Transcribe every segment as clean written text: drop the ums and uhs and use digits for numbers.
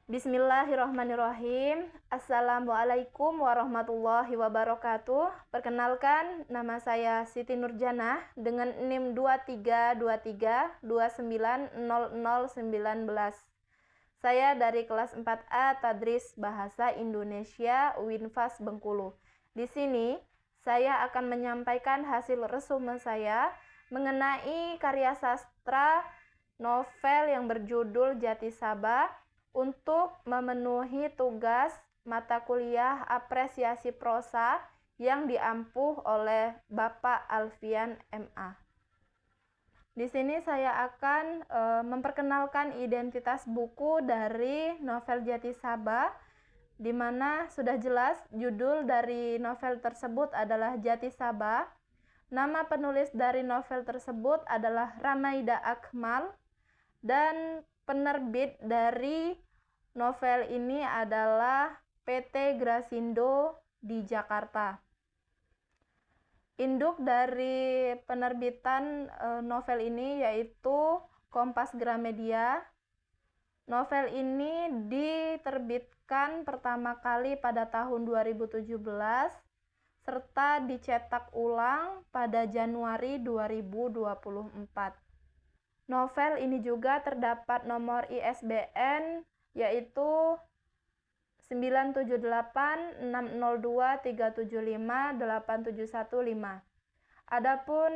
Bismillahirrahmanirrahim. Assalamualaikum warahmatullahi wabarakatuh. Perkenalkan, nama saya Siti Nurjanah dengan NIM 2323290019. Saya dari kelas 4A Tadris Bahasa Indonesia UINFAS Bengkulu. Di sini saya akan menyampaikan hasil resume saya mengenai karya sastra novel yang berjudul Jati Sabah untuk memenuhi tugas mata kuliah apresiasi prosa yang diampuh oleh Bapak Alfian MA. Di sini saya akan memperkenalkan identitas buku dari novel Jati Sabah, di mana sudah jelas judul dari novel tersebut adalah Jati Sabah. Nama penulis dari novel tersebut adalah Ramaida Akmal, dan penerbit dari novel ini adalah PT Grasindo di Jakarta. Induk dari penerbitan novel ini yaitu Kompas Gramedia. Novel ini diterbitkan pertama kali pada tahun 2017 serta dicetak ulang pada Januari 2024. Novel ini juga terdapat nomor ISBN yaitu 9786023758715. Adapun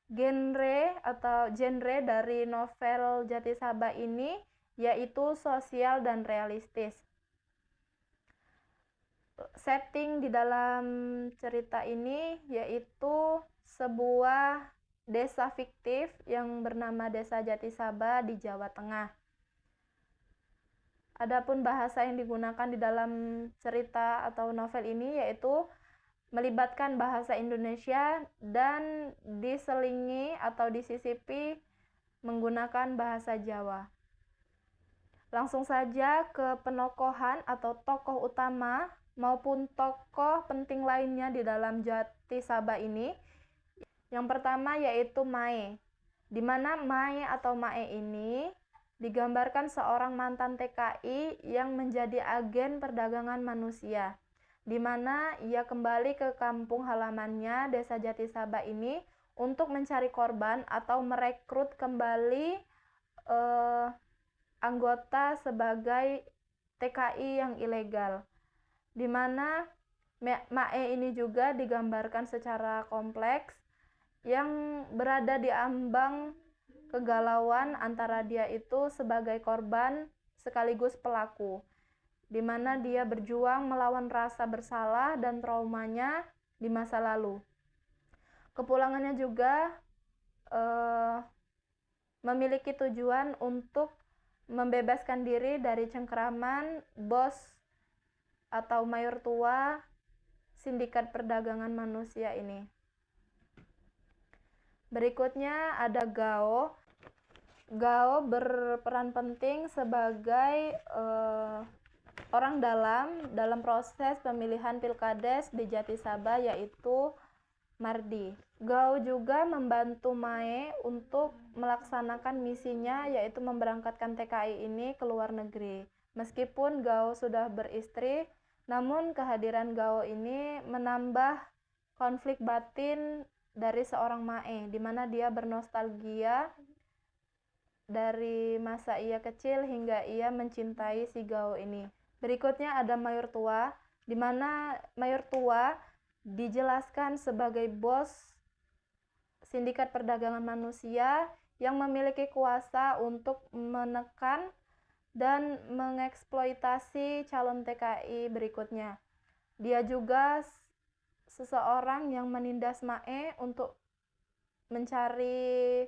genre dari novel Jati Sabah ini yaitu sosial dan realistis. Setting di dalam cerita ini yaitu sebuah desa fiktif yang bernama Desa Jati Sabah di Jawa Tengah. Adapun bahasa yang digunakan di dalam cerita atau novel ini yaitu melibatkan bahasa Indonesia dan diselingi atau disisipi menggunakan bahasa Jawa. Langsung saja ke penokohan atau tokoh utama maupun tokoh penting lainnya di dalam Jati Sabah ini. Yang pertama yaitu Mae, di mana Mae atau Mae ini digambarkan seorang mantan TKI yang menjadi agen perdagangan manusia, di mana ia kembali ke kampung halamannya Desa Jati Sabah ini untuk mencari korban atau merekrut kembali anggota sebagai TKI yang ilegal, di mana Mae ini juga digambarkan secara kompleks yang berada di ambang kegalauan antara dia itu sebagai korban sekaligus pelaku, di mana dia berjuang melawan rasa bersalah dan traumanya di masa lalu. Kepulangannya juga memiliki tujuan untuk membebaskan diri dari cengkeraman bos atau mayor tua sindikat perdagangan manusia ini. Berikutnya ada Gao. Gao berperan penting sebagai orang dalam proses pemilihan pilkades di Jati Sabah yaitu Mardi. Gao juga membantu Mae untuk melaksanakan misinya yaitu memberangkatkan TKI ini ke luar negeri. Meskipun Gao sudah beristri, namun kehadiran Gao ini menambah konflik batin dari seorang Mae, di mana dia bernostalgia dari masa ia kecil hingga ia mencintai si Gao ini. Berikutnya ada Mayor Tua, di mana Mayor Tua dijelaskan sebagai bos sindikat perdagangan manusia yang memiliki kuasa untuk menekan dan mengeksploitasi calon TKI berikutnya. Dia juga seseorang yang menindas Mae untuk mencari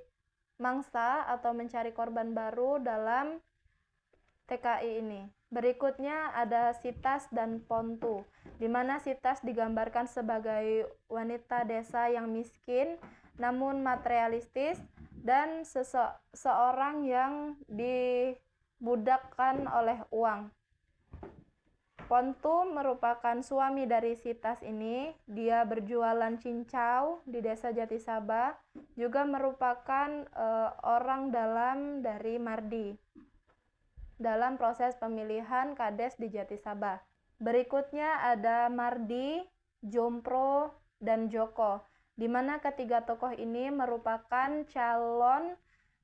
mangsa atau mencari korban baru dalam TKI ini. Berikutnya ada Sitas dan Pontu, di mana Sitas digambarkan sebagai wanita desa yang miskin namun materialistis dan seseorang yang dibudakkan oleh uang. Pontu merupakan suami dari Sitas ini. Dia berjualan cincau di Desa Jati Sabah, juga merupakan orang dalam dari Mardi. dalam proses pemilihan Kades di Jatisaba. Berikutnya ada Mardi, Jompro, dan Joko, di mana ketiga tokoh ini merupakan calon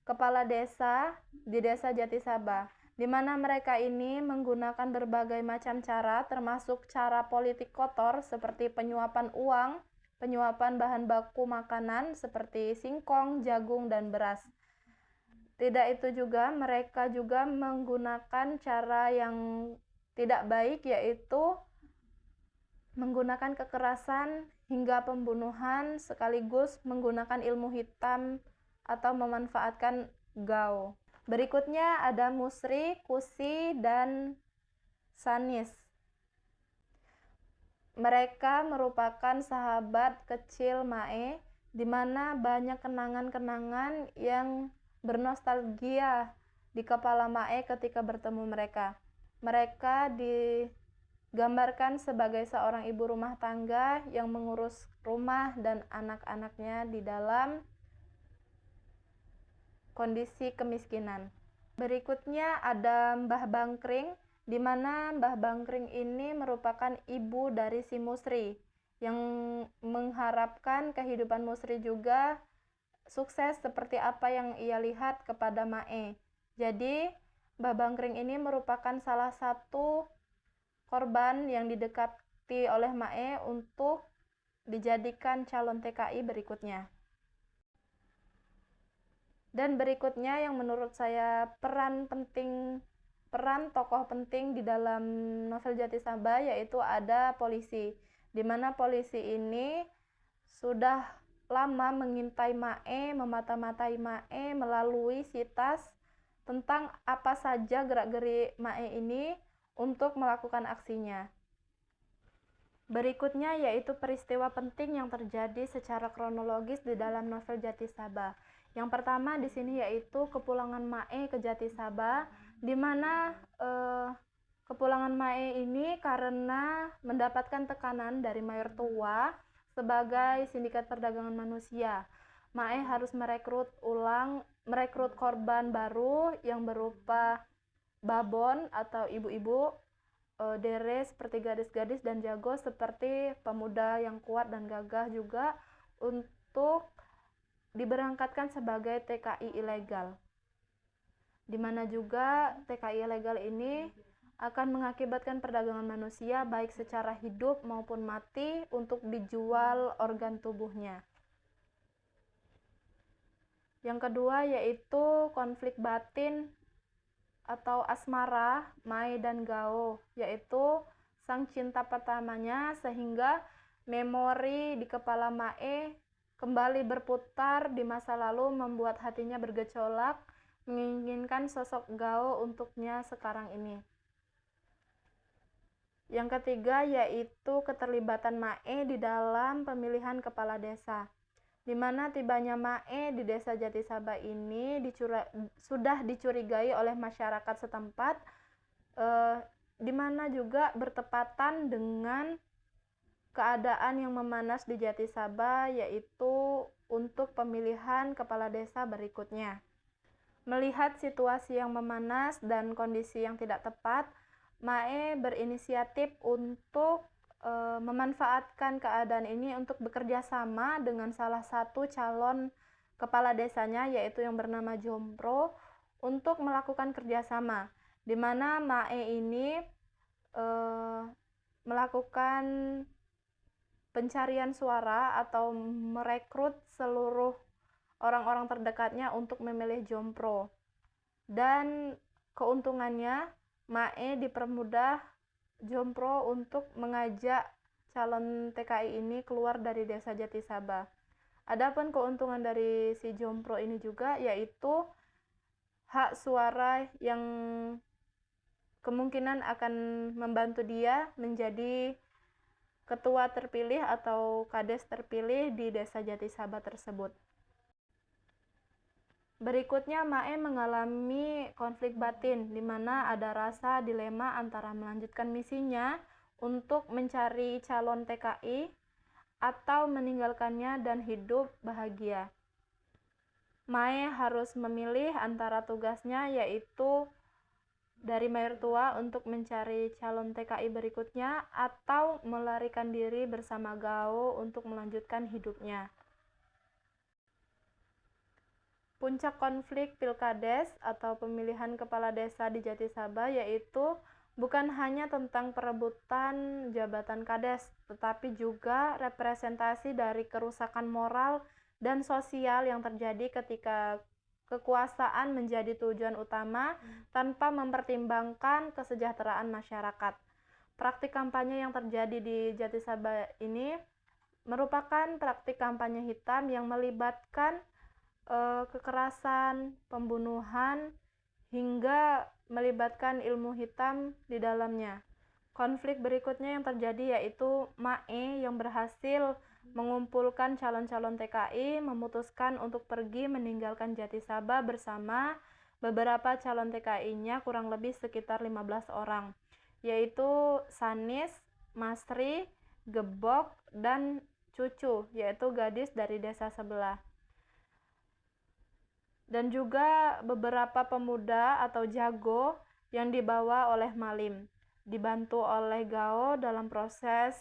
kepala desa di Desa Jatisaba, di mana mereka ini menggunakan berbagai macam cara, termasuk cara politik kotor seperti penyuapan uang, penyuapan bahan baku makanan seperti singkong, jagung, dan beras. Tidak itu juga, mereka juga menggunakan cara yang tidak baik, yaitu menggunakan kekerasan hingga pembunuhan, sekaligus menggunakan ilmu hitam atau memanfaatkan Gao. Berikutnya ada Musri, Kusi, dan Sanis. Mereka merupakan sahabat kecil Mae, di mana banyak kenangan-kenangan yang bernostalgia di kepala Mae ketika bertemu mereka. Mereka digambarkan sebagai seorang ibu rumah tangga yang mengurus rumah dan anak-anaknya di dalam kondisi kemiskinan. Berikutnya ada Mbah Bangkring, di mana Mbah Bangkring ini merupakan ibu dari si Musri, yang mengharapkan kehidupan Musri juga sukses seperti apa yang ia lihat kepada Mae. Jadi, Mbah Bangkring ini merupakan salah satu korban yang didekati oleh Mae untuk dijadikan calon TKI berikutnya. Dan berikutnya yang menurut saya peran tokoh penting di dalam novel Jatisaba, yaitu ada polisi, di mana polisi ini sudah lama mengintai Mae, memata-matai Mae melalui sitas tentang apa saja gerak-gerik Mae ini untuk melakukan aksinya. Berikutnya yaitu peristiwa penting yang terjadi secara kronologis di dalam novel Jatisaba. Yang pertama di sini yaitu kepulangan Mae ke Jatisaba, di mana kepulangan Mae ini karena mendapatkan tekanan dari mayor tua sebagai sindikat perdagangan manusia. Mae harus merekrut korban baru yang berupa babon atau ibu-ibu, dere seperti gadis-gadis, dan jago seperti pemuda yang kuat dan gagah juga, untuk diberangkatkan sebagai TKI ilegal, di mana juga TKI ilegal ini akan mengakibatkan perdagangan manusia baik secara hidup maupun mati untuk dijual organ tubuhnya. Yang kedua yaitu konflik batin atau asmara Mae dan Gao, yaitu sang cinta pertamanya, sehingga memori di kepala Mae kembali berputar di masa lalu, membuat hatinya bergejolak menginginkan sosok Gao untuknya sekarang ini. Yang ketiga yaitu keterlibatan Mae di dalam pemilihan kepala desa, di mana tibanya Mae di Desa Jatisaba ini sudah dicurigai oleh masyarakat setempat, di mana juga bertepatan dengan keadaan yang memanas di Jatisaba, yaitu untuk pemilihan kepala desa berikutnya. Melihat situasi yang memanas dan kondisi yang tidak tepat, Mae berinisiatif untuk memanfaatkan keadaan ini untuk bekerja sama dengan salah satu calon kepala desanya, yaitu yang bernama Jompro, untuk melakukan kerjasama, di mana Mae ini melakukan pencarian suara atau merekrut seluruh orang-orang terdekatnya untuk memilih Jompro. Dan keuntungannya, Mae dipermudah Jompro untuk mengajak calon TKI ini keluar dari Desa Jatisaba. Adapun keuntungan dari si Jompro ini juga yaitu hak suara yang kemungkinan akan membantu dia menjadi ketua terpilih atau kades terpilih di Desa Jatisaba tersebut. Berikutnya Mae mengalami konflik batin, di mana ada rasa dilema antara melanjutkan misinya untuk mencari calon TKI atau meninggalkannya dan hidup bahagia. Mae harus memilih antara tugasnya yaitu dari mertua untuk mencari calon TKI berikutnya atau melarikan diri bersama Gao untuk melanjutkan hidupnya. Puncak konflik Pilkades atau pemilihan kepala desa di Jatisaba yaitu bukan hanya tentang perebutan jabatan kades, tetapi juga representasi dari kerusakan moral dan sosial yang terjadi ketika kekuasaan menjadi tujuan utama tanpa mempertimbangkan kesejahteraan masyarakat. Praktik kampanye yang terjadi di Jatisaba ini merupakan praktik kampanye hitam yang melibatkan kekerasan, pembunuhan, hingga melibatkan ilmu hitam di dalamnya. Konflik berikutnya yang terjadi yaitu Mae yang berhasil mengumpulkan calon-calon TKI memutuskan untuk pergi meninggalkan Jatisaba bersama beberapa calon TKI-nya kurang lebih sekitar 15 orang, yaitu Sanis, Masri, Gebok, dan Cucu, yaitu gadis dari desa sebelah. Dan juga beberapa pemuda atau jago yang dibawa oleh Malim, dibantu oleh Gao dalam proses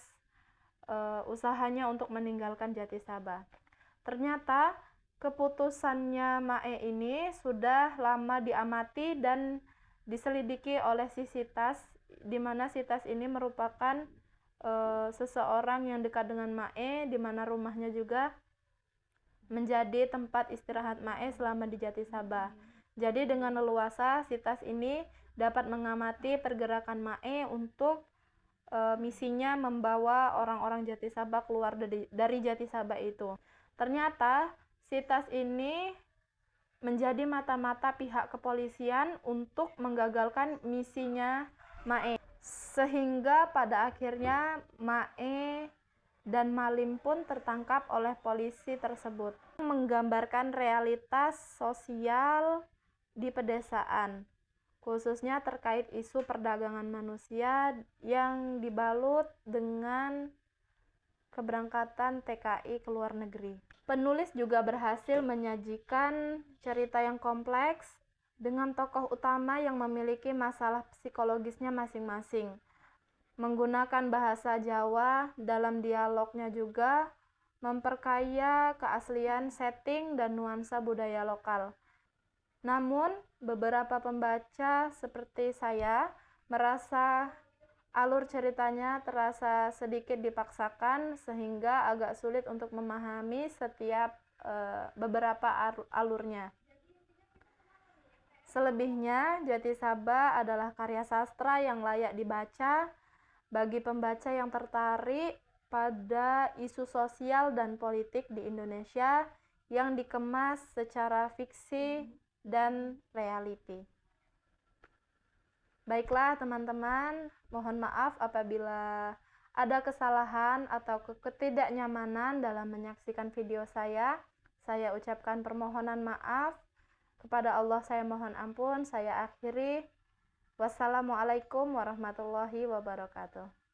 usahanya untuk meninggalkan Jatisaba. Ternyata keputusannya Mae ini sudah lama diamati dan diselidiki oleh si Sitas, di mana Sitas ini merupakan seseorang yang dekat dengan Mae, di mana rumahnya juga menjadi tempat istirahat Mae selama di Jatisaba. Jadi dengan leluasa Sitas ini dapat mengamati pergerakan Mae untuk misinya membawa orang-orang Jatisaba keluar dari Jatisaba itu. Ternyata Sitas ini menjadi mata-mata pihak kepolisian untuk menggagalkan misinya Mae. Sehingga pada akhirnya Mae dan Malim pun tertangkap oleh polisi tersebut. Menggambarkan realitas sosial di pedesaan, khususnya terkait isu perdagangan manusia yang dibalut dengan keberangkatan TKI ke luar negeri. Penulis juga berhasil menyajikan cerita yang kompleks dengan tokoh utama yang memiliki masalah psikologisnya masing-masing. Menggunakan bahasa Jawa dalam dialognya juga memperkaya keaslian setting dan nuansa budaya lokal. Namun, beberapa pembaca seperti saya merasa alur ceritanya terasa sedikit dipaksakan sehingga agak sulit untuk memahami setiap beberapa alurnya. Selebihnya, Jatisaba adalah karya sastra yang layak dibaca bagi pembaca yang tertarik pada isu sosial dan politik di Indonesia yang dikemas secara fiksi dan reality. Baiklah teman-teman, mohon maaf apabila ada kesalahan atau ketidaknyamanan dalam menyaksikan video saya. Saya ucapkan permohonan maaf. Kepada Allah saya mohon ampun. Saya akhiri. Wassalamualaikum warahmatullahi wabarakatuh.